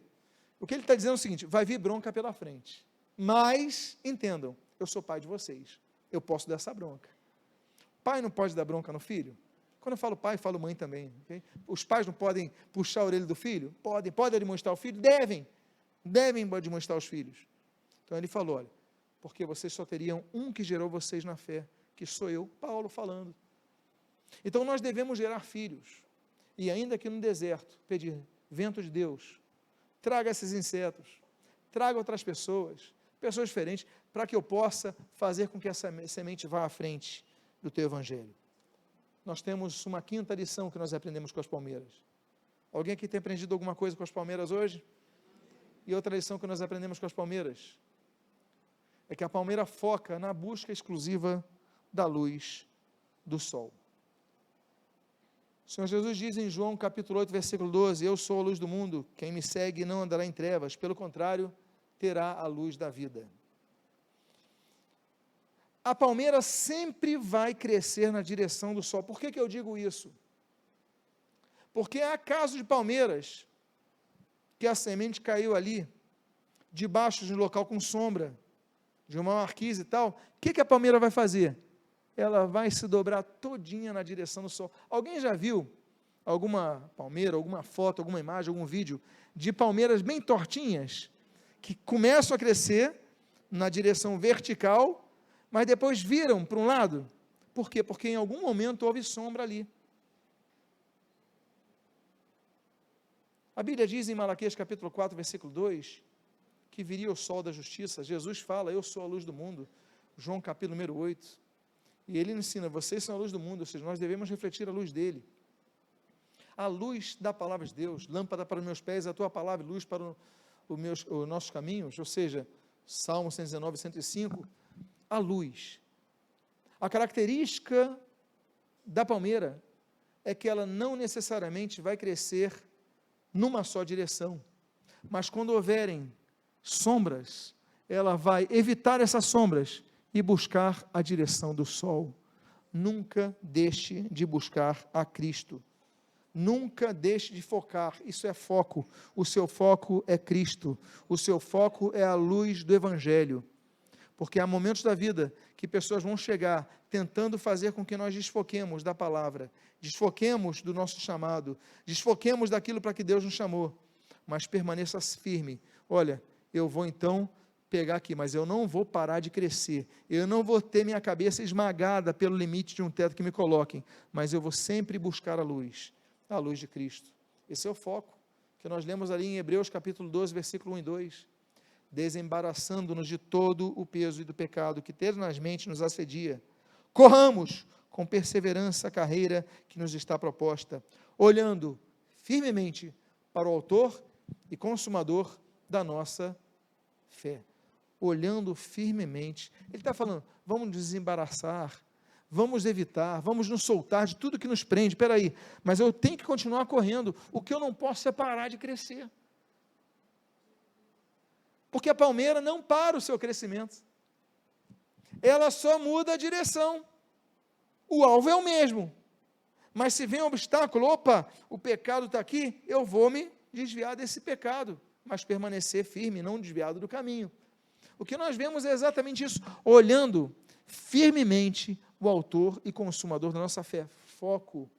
O que ele está dizendo é o seguinte, vai vir bronca pela frente, mas, entendam, eu sou pai de vocês, eu posso dar essa bronca. Pai não pode dar bronca no filho? Quando eu falo pai, eu falo mãe também. Okay? Os pais não podem puxar a orelha do filho? Podem admoestar o filho? Devem admoestar os filhos. Então ele falou, olha, porque vocês só teriam um que gerou vocês na fé, que sou eu, Paulo, falando. Então nós devemos gerar filhos, e ainda que no deserto, pedir, vento de Deus, traga esses insetos, traga outras pessoas diferentes, para que eu possa fazer com que essa semente vá à frente do teu Evangelho. Nós temos uma quinta lição que nós aprendemos com as palmeiras. Alguém aqui tem aprendido alguma coisa com as palmeiras hoje? E outra lição que nós aprendemos com as palmeiras é que a palmeira foca na busca exclusiva da luz do sol. O Senhor Jesus diz em João capítulo 8, versículo 12, eu sou a luz do mundo, quem me segue não andará em trevas, pelo contrário, terá a luz da vida. A palmeira sempre vai crescer na direção do sol. Por que eu digo isso? Porque há casos de palmeiras, que a semente caiu ali, debaixo de um local com sombra, de uma marquise e tal, o que a palmeira vai fazer? Ela vai se dobrar todinha na direção do sol. Alguém já viu alguma palmeira, alguma foto, alguma imagem, algum vídeo de palmeiras bem tortinhas, que começam a crescer na direção vertical, mas depois viram para um lado? Por quê? Porque em algum momento houve sombra ali. A Bíblia diz em Malaquias capítulo 4, versículo 2, que viria o sol da justiça. Jesus fala, eu sou a luz do mundo. João capítulo número 8. E ele ensina, vocês são a luz do mundo, ou seja, nós devemos refletir a luz dele. A luz da palavra de Deus, lâmpada para os meus pés, a tua palavra, luz para os nossos caminhos, ou seja, Salmo 119, 105, a luz. A característica da palmeira é que ela não necessariamente vai crescer numa só direção, mas quando houverem sombras, ela vai evitar essas sombras e buscar a direção do sol. Nunca deixe de buscar a Cristo. Nunca deixe de focar, isso é foco, o seu foco é Cristo, o seu foco é a luz do Evangelho, porque há momentos da vida que pessoas vão chegar tentando fazer com que nós desfoquemos da palavra, desfoquemos do nosso chamado, desfoquemos daquilo para que Deus nos chamou, mas permaneça firme. Olha, eu vou então pegar aqui, mas eu não vou parar de crescer, eu não vou ter minha cabeça esmagada pelo limite de um teto que me coloquem, mas eu vou sempre buscar a luz de Cristo. Esse é o foco, que nós lemos ali em Hebreus capítulo 12, versículo 1 e 2, desembaraçando-nos de todo o peso e do pecado que tenazmente nos assedia, corramos com perseverança a carreira que nos está proposta, olhando firmemente para o autor e consumador da nossa fé, olhando firmemente, ele está falando, vamos desembaraçar, vamos evitar, vamos nos soltar de tudo que nos prende, espera aí, mas eu tenho que continuar correndo, o que eu não posso é parar de crescer, porque a palmeira não para o seu crescimento, ela só muda a direção, o alvo é o mesmo, mas se vem um obstáculo, opa, o pecado está aqui, eu vou me desviar desse pecado, mas permanecer firme, não desviado do caminho. O que nós vemos é exatamente isso, olhando firmemente o autor e consumador da nossa fé, foco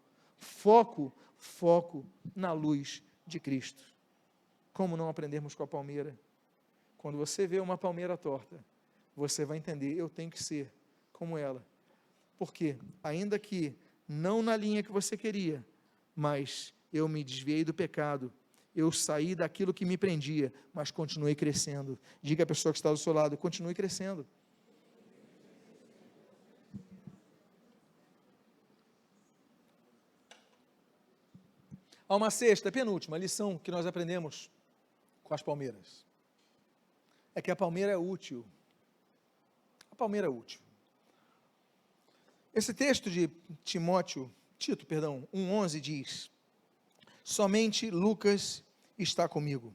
na luz de Cristo. Como não aprendermos com a palmeira? Quando você vê uma palmeira torta, você vai entender, eu tenho que ser como ela, porque ainda que não na linha que você queria, mas eu me desviei do pecado, eu saí daquilo que me prendia, mas continuei crescendo. Diga à pessoa que está do seu lado, continue crescendo. Há uma sexta, penúltima lição que nós aprendemos com as palmeiras. É que a palmeira é útil. A palmeira é útil. Esse texto de Tito, 1:11 diz, somente Lucas está comigo.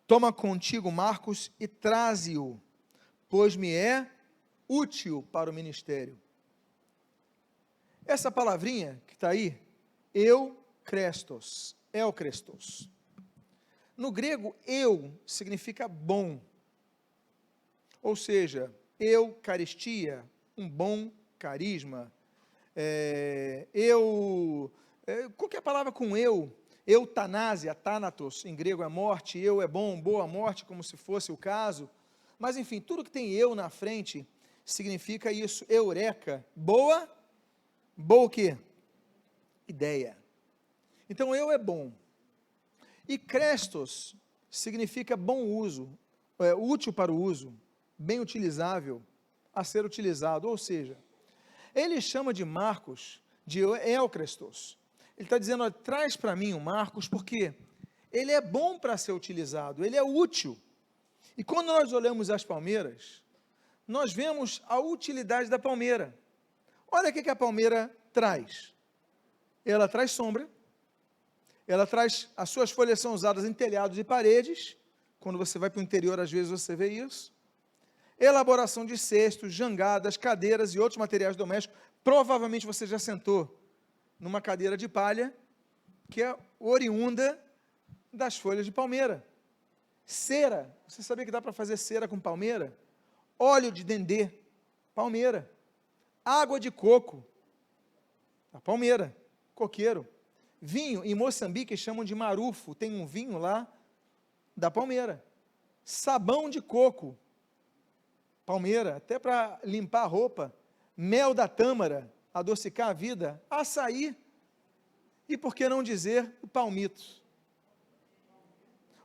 Toma contigo Marcos e traze-o, pois me é útil para o ministério. Essa palavrinha que está aí, Eucrestos. No grego, eu significa bom. Ou seja, eucaristia, um bom carisma. Qualquer palavra com eu, eutanásia, thanatos, em grego é morte, eu é bom, boa morte, como se fosse o caso. Mas enfim, tudo que tem eu na frente significa isso. Eureka, boa o quê? Ideia. Então, eu é bom. E Crestos significa bom uso, útil para o uso, bem utilizável, a ser utilizado. Ou seja, ele chama de Marcos de Eucrestos. Ele está dizendo, olha, traz para mim o Marcos, porque ele é bom para ser utilizado, ele é útil. E quando nós olhamos as palmeiras, nós vemos a utilidade da palmeira. Olha o que a palmeira traz. Ela traz sombra, ela traz, as suas folhas são usadas em telhados e paredes, quando você vai para o interior, às vezes você vê isso. Elaboração de cestos, jangadas, cadeiras e outros materiais domésticos. Provavelmente você já sentou numa cadeira de palha, que é oriunda das folhas de palmeira. Cera, você sabia que dá para fazer cera com palmeira? Óleo de dendê, palmeira. Água de coco, a palmeira, coqueiro. Vinho, em Moçambique chamam de marufo, tem um vinho lá da palmeira. Sabão de coco, palmeira, até para limpar a roupa. Mel da tâmara, adocicar a vida. Açaí, e por que não dizer o palmito?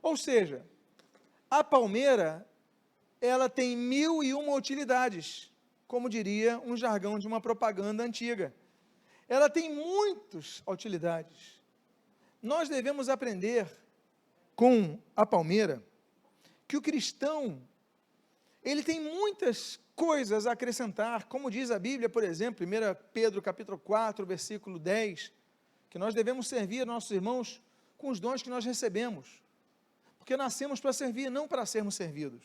Ou seja, a palmeira, ela tem 1001 utilidades, como diria um jargão de uma propaganda antiga. Ela tem muitas utilidades. Nós devemos aprender com a palmeira que o cristão, ele tem muitas coisas a acrescentar, como diz a Bíblia, por exemplo, 1 Pedro capítulo 4, versículo 10, que nós devemos servir nossos irmãos com os dons que nós recebemos, porque nascemos para servir, não para sermos servidos.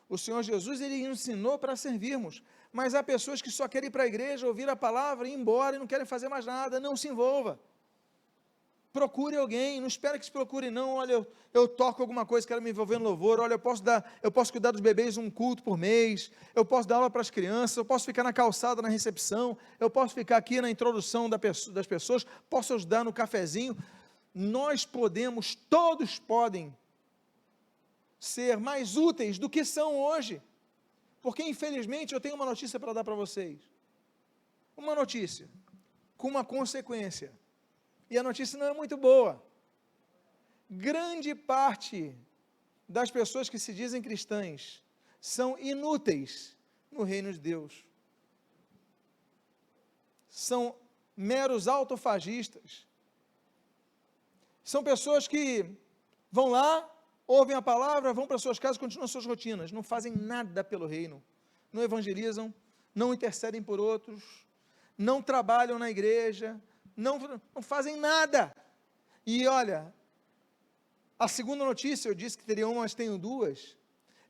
O Senhor Jesus, Ele nos ensinou para servirmos, mas há pessoas que só querem ir para a igreja, ouvir a palavra, ir embora e não querem fazer mais nada. Não se envolva. Procure alguém, não espere que se procure não. Olha, eu toco alguma coisa, quero me envolver no louvor. Olha, eu posso cuidar dos bebês um culto por mês, eu posso dar aula para as crianças, eu posso ficar na calçada, na recepção, eu posso ficar aqui na introdução das pessoas, posso ajudar no cafezinho. Nós podemos, todos podem ser mais úteis do que são hoje, porque infelizmente eu tenho uma notícia para dar para vocês, uma notícia, com uma consequência, e a notícia não é muito boa. Grande parte das pessoas que se dizem cristãs são inúteis no reino de Deus, são meros autofagistas, são pessoas que vão lá, ouvem a palavra, vão para suas casas, continuam suas rotinas, não fazem nada pelo reino, não evangelizam, não intercedem por outros, não trabalham na igreja, não fazem nada. E olha, a segunda notícia, eu disse que teria uma, mas tenho duas,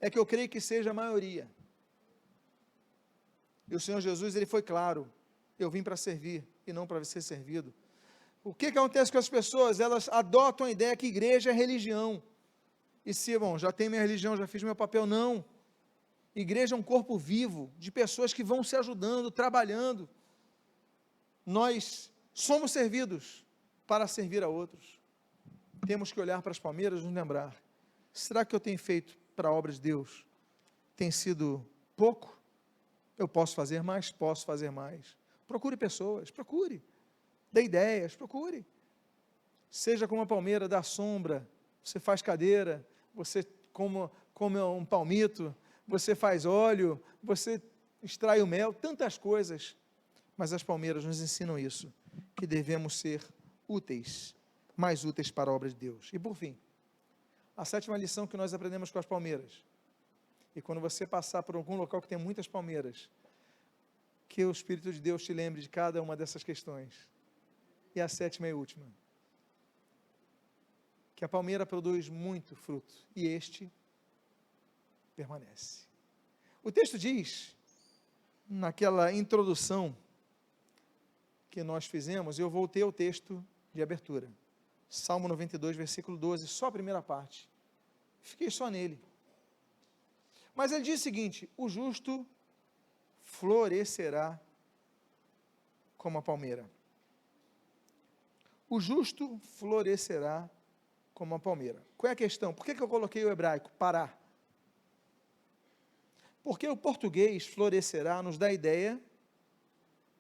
é que eu creio que seja a maioria. E o Senhor Jesus, Ele foi claro, eu vim para servir e não para ser servido. O que acontece com as pessoas? Elas adotam a ideia que igreja é religião. E se, bom, já tenho minha religião, já fiz meu papel, não. Igreja é um corpo vivo, de pessoas que vão se ajudando, trabalhando. Nós somos servidos para servir a outros. Temos que olhar para as palmeiras e nos lembrar, será que eu tenho feito para a obra de Deus? Tem sido pouco? Eu posso fazer mais? Posso fazer mais. Procure pessoas, procure. Dê ideias, procure. Seja como a palmeira, dá sombra, você faz cadeira, você come um palmito, você faz óleo, você extrai o mel, tantas coisas. Mas as palmeiras nos ensinam isso, que devemos ser úteis, mais úteis para a obra de Deus. E por fim, a 7ª lição que nós aprendemos com as palmeiras, e quando você passar por algum local que tem muitas palmeiras, que o Espírito de Deus te lembre de cada uma dessas questões. E a 7ª e última, que a palmeira produz muito fruto, e este permanece. O texto diz, naquela introdução que nós fizemos, eu voltei ao texto de abertura, Salmo 92, versículo 12, só a primeira parte, fiquei só nele, mas ele diz o seguinte, o justo florescerá como a palmeira, o justo florescerá como a palmeira. Qual é a questão? Por que eu coloquei o hebraico? Parar. Porque o português florescerá nos dá a ideia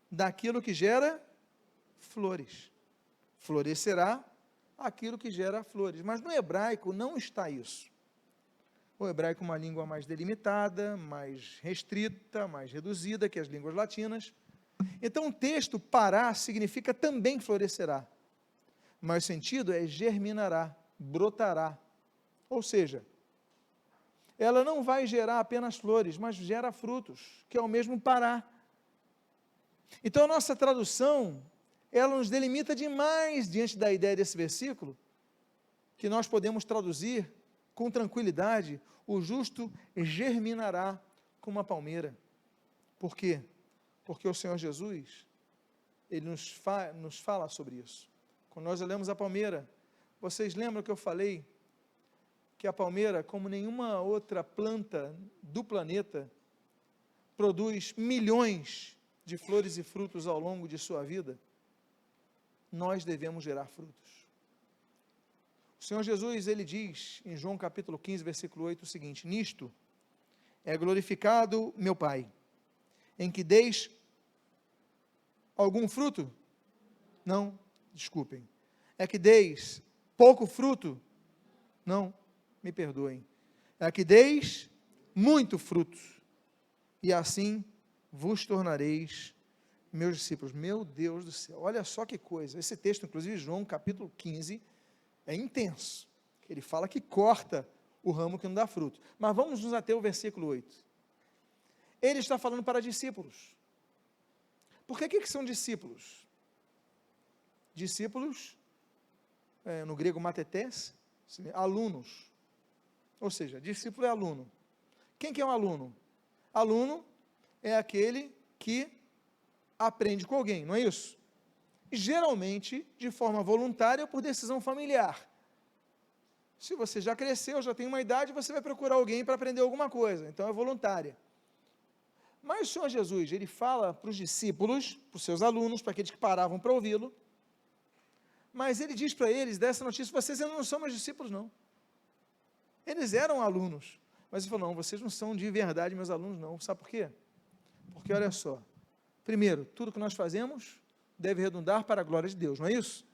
daquilo que gera flores. Florescerá aquilo que gera flores. Mas no hebraico não está isso. O hebraico é uma língua mais delimitada, mais restrita, mais reduzida que as línguas latinas. Então o texto parar significa também florescerá. Mas o sentido é germinará, brotará. Ou seja, ela não vai gerar apenas flores, mas gera frutos, que é o mesmo parar. Então a nossa tradução, ela nos delimita demais diante da ideia desse versículo, que nós podemos traduzir com tranquilidade, o justo germinará como uma palmeira. Por quê? Porque o Senhor Jesus, Ele nos fala sobre isso. Quando nós olhamos a palmeira, vocês lembram que eu falei que a palmeira, como nenhuma outra planta do planeta, produz milhões de flores e frutos ao longo de sua vida, nós devemos gerar frutos. O Senhor Jesus, ele diz em João capítulo 15, versículo 8, o seguinte: nisto é glorificado meu Pai, em que deis algum fruto? Não, desculpem. É que deis pouco fruto? Não, me perdoem. É que deis muito fruto, e assim vos tornareis meus discípulos. Meu Deus do céu, olha só que coisa. Esse texto, inclusive, João capítulo 15, é intenso. Ele fala que corta o ramo que não dá fruto. Mas vamos nos ater ao versículo 8. Ele está falando para discípulos. Por que são discípulos? Discípulos, no grego matetés, alunos. Ou seja, discípulo é aluno. Quem que é um aluno? Aluno é aquele que aprende com alguém, não é isso? Geralmente, de forma voluntária ou por decisão familiar. Se você já cresceu, já tem uma idade, você vai procurar alguém para aprender alguma coisa, então é voluntária. Mas o Senhor Jesus, ele fala para os discípulos, para os seus alunos, para aqueles que paravam para ouvi-lo, mas ele diz para eles, dessa notícia: vocês ainda não são meus discípulos, não. Eles eram alunos, mas ele falou: não, vocês não são de verdade meus alunos, não. Sabe por quê? Porque olha só, primeiro, tudo que nós fazemos deve redundar para a glória de Deus, não é isso?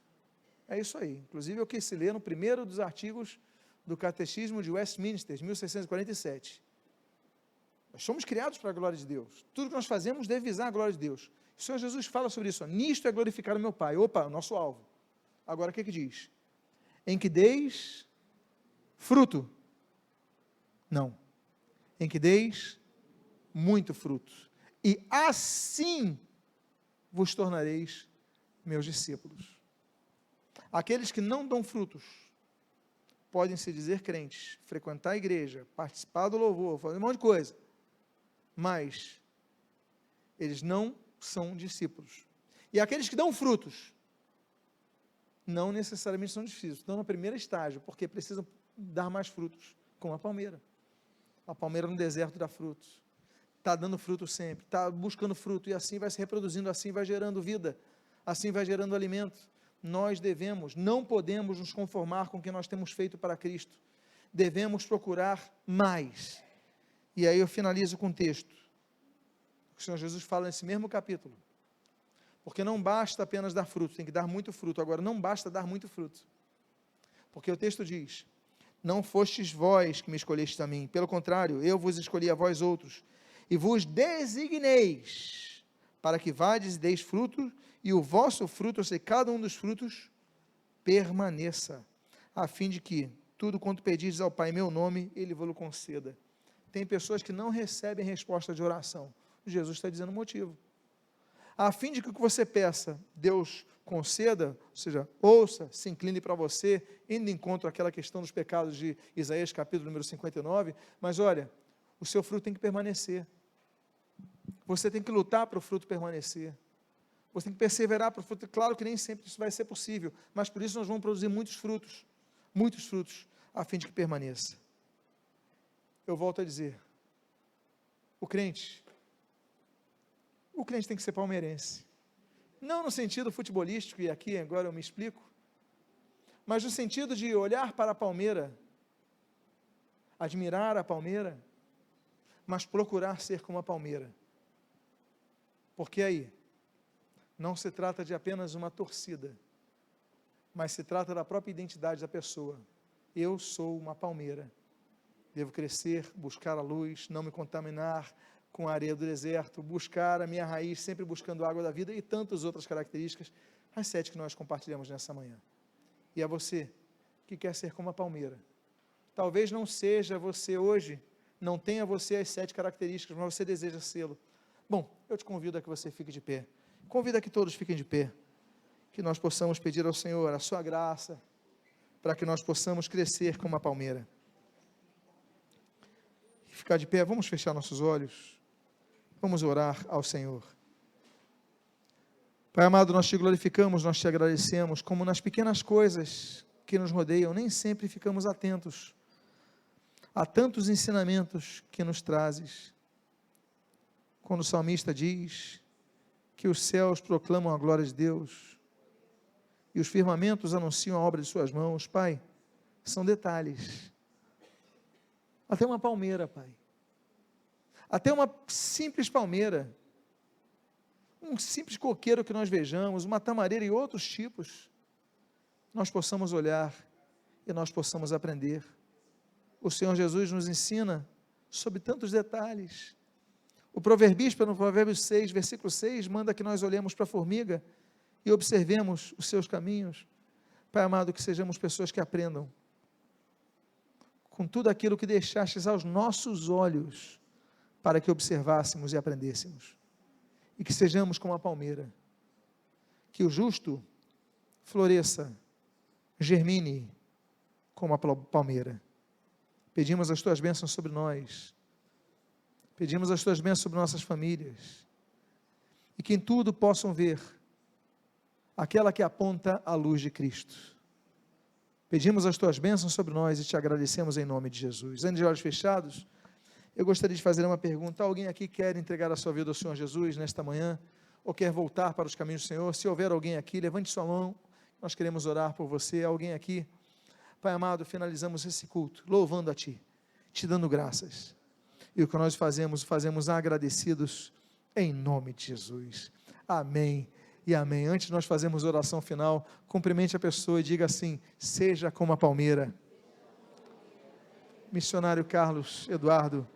É isso aí. Inclusive, eu quis ler no primeiro dos artigos do Catecismo de Westminster, de 1647. Nós somos criados para a glória de Deus. Tudo que nós fazemos deve visar a glória de Deus. O Senhor Jesus fala sobre isso. Ó, nisto é glorificar o meu Pai. Opa, o nosso alvo. Agora, o que diz? Em que deis fruto? Não. Em que deis muito fruto. E assim vos tornareis meus discípulos. Aqueles que não dão frutos, podem se dizer crentes, frequentar a igreja, participar do louvor, fazer um monte de coisa, mas eles não são discípulos. E aqueles que dão frutos, não necessariamente são discípulos, estão no primeiro estágio, porque precisam dar mais frutos, como a palmeira. A palmeira no deserto dá frutos, está dando fruto sempre, está buscando fruto, e assim vai se reproduzindo, assim vai gerando vida, assim vai gerando alimento. Nós devemos, não podemos nos conformar com o que nós temos feito para Cristo, devemos procurar mais. E aí eu finalizo com o texto, o Senhor Jesus fala nesse mesmo capítulo, porque não basta apenas dar fruto, tem que dar muito fruto. Agora, não basta dar muito fruto, porque o texto diz: não fostes vós que me escolhestes a mim, pelo contrário, eu vos escolhi a vós outros, e vos designeis, para que vades e deis fruto, e o vosso fruto, ou seja, cada um dos frutos, permaneça, a fim de que tudo quanto pedis ao Pai em meu nome, Ele vos conceda. Tem pessoas que não recebem resposta de oração. Jesus está dizendo o motivo. A fim de que o que você peça, Deus conceda, ou seja, ouça, se incline para você, indo em encontro àquela questão dos pecados de Isaías, capítulo número 59, mas olha, o seu fruto tem que permanecer. Você tem que lutar para o fruto permanecer. Você tem que perseverar para o fruto. Claro que nem sempre isso vai ser possível, mas por isso nós vamos produzir muitos frutos, a fim de que permaneça. Eu volto a dizer, o crente tem que ser palmeirense, não no sentido futebolístico, e aqui agora eu me explico, mas no sentido de olhar para a palmeira, admirar a palmeira, mas procurar ser como a palmeira, porque aí, não se trata de apenas uma torcida, mas se trata da própria identidade da pessoa. Eu sou uma palmeira, devo crescer, buscar a luz, não me contaminar com a areia do deserto, buscar a minha raiz, sempre buscando a água da vida, e tantas outras características, as 7 que nós compartilhamos nessa manhã. E a você, que quer ser como a palmeira, talvez não seja você hoje, não tenha você as 7 características, mas você deseja sê-lo. Bom, eu te convido a que você fique de pé. Convido a que todos fiquem de pé, que nós possamos pedir ao Senhor a sua graça, para que nós possamos crescer como a palmeira. E ficar de pé, vamos fechar nossos olhos, vamos orar ao Senhor. Pai amado, nós te glorificamos, nós te agradecemos, como nas pequenas coisas que nos rodeiam, nem sempre ficamos atentos Há tantos ensinamentos que nos trazes, quando o salmista diz que os céus proclamam a glória de Deus, e os firmamentos anunciam a obra de suas mãos. Pai, são detalhes, até uma palmeira, Pai, até uma simples palmeira, um simples coqueiro que nós vejamos, uma tamareira e outros tipos, nós possamos olhar e nós possamos aprender. O Senhor Jesus nos ensina sobre tantos detalhes. O proverbista, no Provérbios 6, versículo 6, manda que nós olhemos para a formiga e observemos os seus caminhos. Pai amado, que sejamos pessoas que aprendam com tudo aquilo que deixastes aos nossos olhos, para que observássemos e aprendêssemos. E que sejamos como a palmeira, que o justo floresça, germine como a palmeira. Pedimos as tuas bênçãos sobre nós, pedimos as tuas bênçãos sobre nossas famílias, e que em tudo possam ver aquela que aponta a luz de Cristo. Pedimos as tuas bênçãos sobre nós e te agradecemos em nome de Jesus. Antes de olhos fechados, eu gostaria de fazer uma pergunta. Alguém aqui quer entregar a sua vida ao Senhor Jesus nesta manhã? Ou quer voltar para os caminhos do Senhor? Se houver alguém aqui, levante sua mão, nós queremos orar por você. Alguém aqui? Pai amado, finalizamos esse culto, louvando a Ti, te dando graças. E o que nós fazemos agradecidos em nome de Jesus. Amém e amém. Antes de nós fazermos a oração final, cumprimente a pessoa e diga assim: seja como a palmeira. Missionário Carlos Eduardo,